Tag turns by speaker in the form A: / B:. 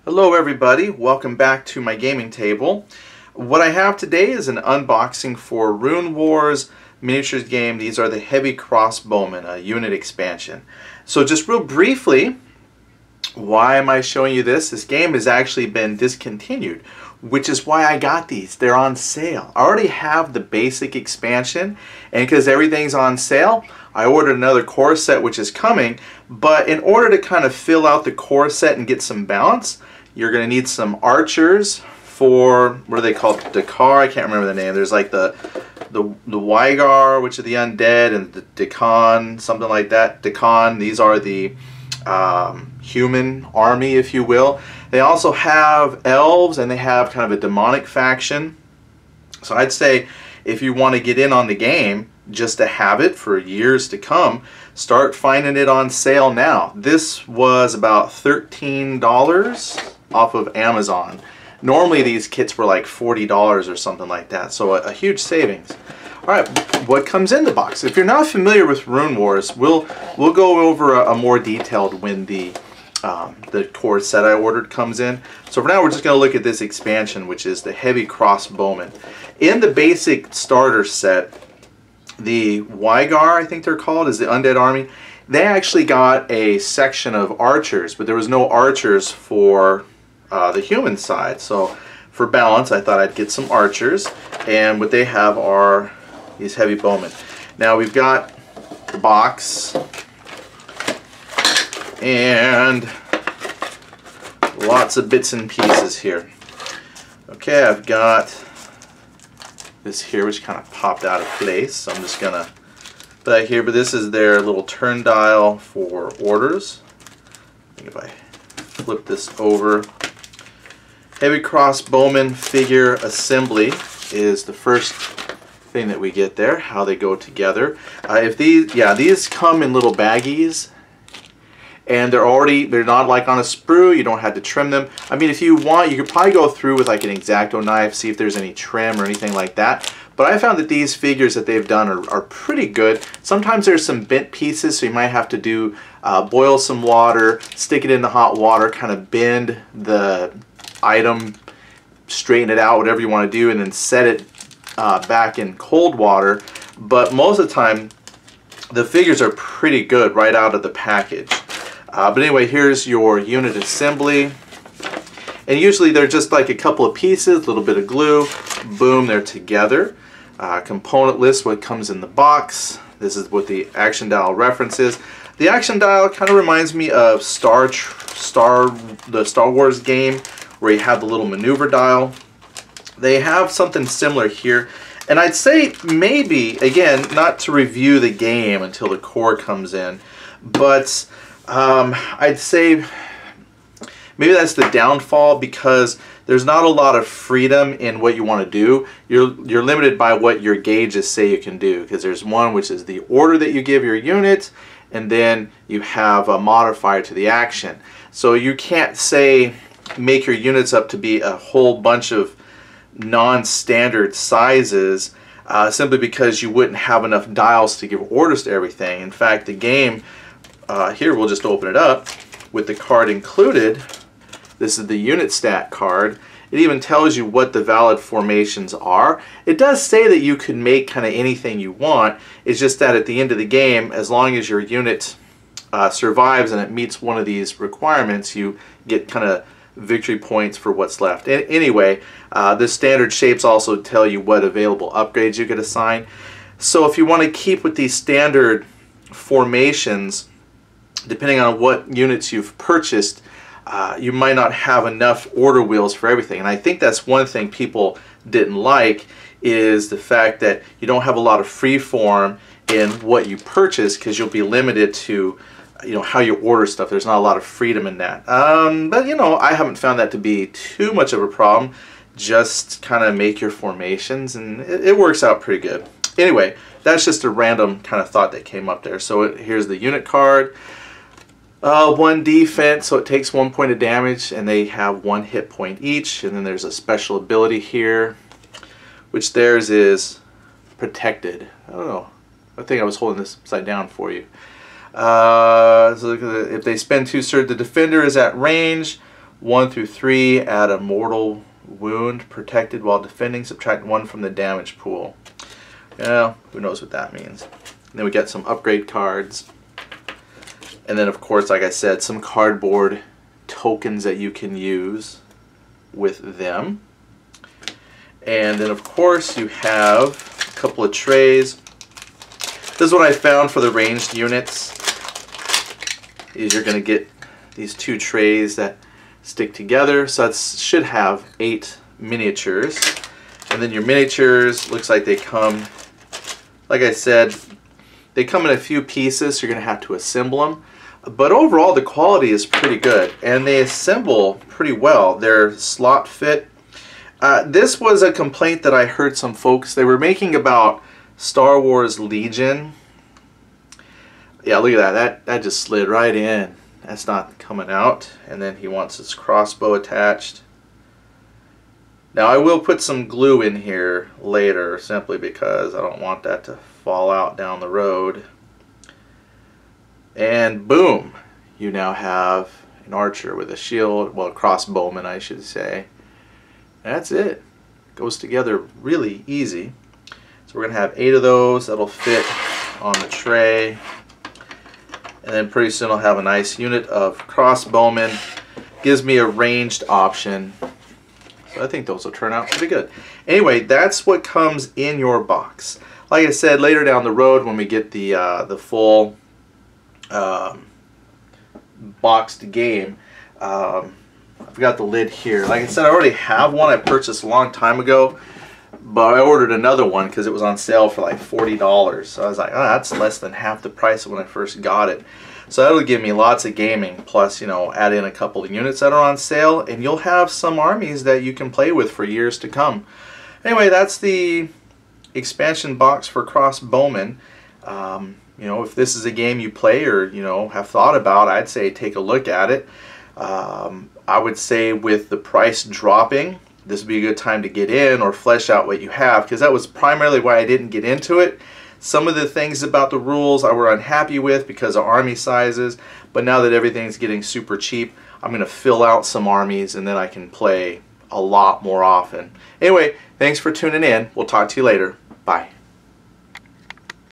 A: Hello everybody, welcome back to my gaming table. What I have today is an unboxing for Runewars miniatures game. These are the Heavy Crossbowmen, a unit expansion. So just real briefly, why am I showing you this? This game has actually been discontinued, which is why I got these. They're on sale. I already have the basic expansion, and because everything's on sale, I ordered another core set which is coming, but in order to kind of fill out the core set and get some balance, you're going to need some archers for, what are they called? Dakar? I can't remember the name. There's like the Wygar, which are the undead, and the Dakan, something like that. Dakan, these are the human army, if you will. They also have elves, and they have kind of a demonic faction. So I'd say if you want to get in on the game, just to have it for years to come, start finding it on sale now. This was about $13 off of Amazon. Normally these kits were like $40 or something like that, so a huge savings. Alright, what comes in the box? If you're not familiar with Runewars, we'll go over a more detailed when the core set I ordered comes in. So for now we're just going to look at this expansion, which is the Heavy Crossbowmen. In the basic starter set, the Wygar, I think they're called, is the undead army. They actually got a section of archers, but there was no archers for the human side. So for balance, I thought I'd get some archers, and what they have are these heavy bowmen. Now we've got the box and lots of bits and pieces here. Okay, I've got this here, which kind of popped out of place, so I'm just gonna put that here. But this is their little turn dial for orders. I think if I flip this over, Heavy Crossbowmen figure assembly is the first thing that we get there. How they go together. These come in little baggies, and they're not like on a sprue. You don't have to trim them. I mean, if you want, you could probably go through with like an X-Acto knife, see if there's any trim or anything like that. But I found that these figures that they've done are pretty good. Sometimes there's some bent pieces, so you might have to do boil some water, stick it in the hot water, kind of bend the item, straighten it out, whatever you want to do, and then set it back in cold water. But most of the time, the figures are pretty good right out of the package. But anyway, here's your unit assembly. And usually they're just like a couple of pieces, a little bit of glue, boom, they're together. Component list, what comes in the box. This is what the action dial references. The action dial kind of reminds me of the Star Wars game, where you have the little maneuver dial. They have something similar here. And I'd say maybe, again, not to review the game until the core comes in, but I'd say maybe that's the downfall, because there's not a lot of freedom in what you want to do. You're limited by what your gauges say you can do, because there's one which is the order that you give your unit, and then you have a modifier to the action. So you can't say make your units up to be a whole bunch of non-standard sizes simply because you wouldn't have enough dials to give orders to everything. In fact, the game here, we'll just open it up with the card included. This is the unit stat card. It even tells you what the valid formations are. It does say that you can make kind of anything you want. It's just that at the end of the game, as long as your unit survives and it meets one of these requirements, you get kind of victory points for what's left. Anyway, the standard shapes also tell you what available upgrades you could assign. So if you want to keep with these standard formations, depending on what units you've purchased, you might not have enough order wheels for everything. And I think that's one thing people didn't like, is the fact that you don't have a lot of free form in what you purchase, because you'll be limited to how you order stuff. There's not a lot of freedom in that. But I haven't found that to be too much of a problem. Just kind of make your formations, and it works out pretty good. Anyway, that's just a random kind of thought that came up there. So here's the unit card. 1 defense, so it takes 1 point of damage, and they have 1 hit point each. And then there's a special ability here, which theirs is protected. I don't know. I think I was holding this upside down for you. So if they spend 2 surge, the defender is at range 1 through 3 add a mortal wound protected while defending. Subtract 1 from the damage pool. Well, who knows what that means. And then we get some upgrade cards. And then, of course, like I said, some cardboard tokens that you can use with them. And then, of course, you have a couple of trays. This is what I found for the ranged units. Is you're going to get these 2 trays that stick together. So that should have 8 miniatures. And then your miniatures, looks like they come, like I said, they come in a few pieces. So you're going to have to assemble them. But overall, the quality is pretty good. And they assemble pretty well. They're slot fit. This was a complaint that I heard some folks, they were making about Star Wars Legion. Yeah, look at that. That just slid right in. That's not coming out. And then he wants his crossbow attached. Now I will put some glue in here later simply because I don't want that to fall out down the road. And boom, you now have an archer with a shield, well, a crossbowman I should say. That's it. Goes together really easy. So we're going to have 8 of those that'll fit on the tray. And then pretty soon I'll have a nice unit of crossbowmen. Gives me a ranged option. So I think those will turn out pretty good. Anyway, that's what comes in your box. Like I said, later down the road when we get the full boxed game, I've got the lid here. Like I said, I already have one I purchased a long time ago, but I ordered another one because it was on sale for like $40. So I was like, oh, that's less than half the price of when I first got it. So that'll give me lots of gaming, plus, you know, add in a couple of units that are on sale, and you'll have some armies that you can play with for years to come. Anyway, that's the expansion box for Crossbowmen. You know, if this is a game you play or, you know, have thought about, I'd say take a look at it. I would say with the price dropping, this would be a good time to get in or flesh out what you have, because that was primarily why I didn't get into it. Some of the things about the rules I were unhappy with because of army sizes, but now that everything's getting super cheap, I'm going to fill out some armies and then I can play a lot more often. Anyway, thanks for tuning in. We'll talk to you later. Bye.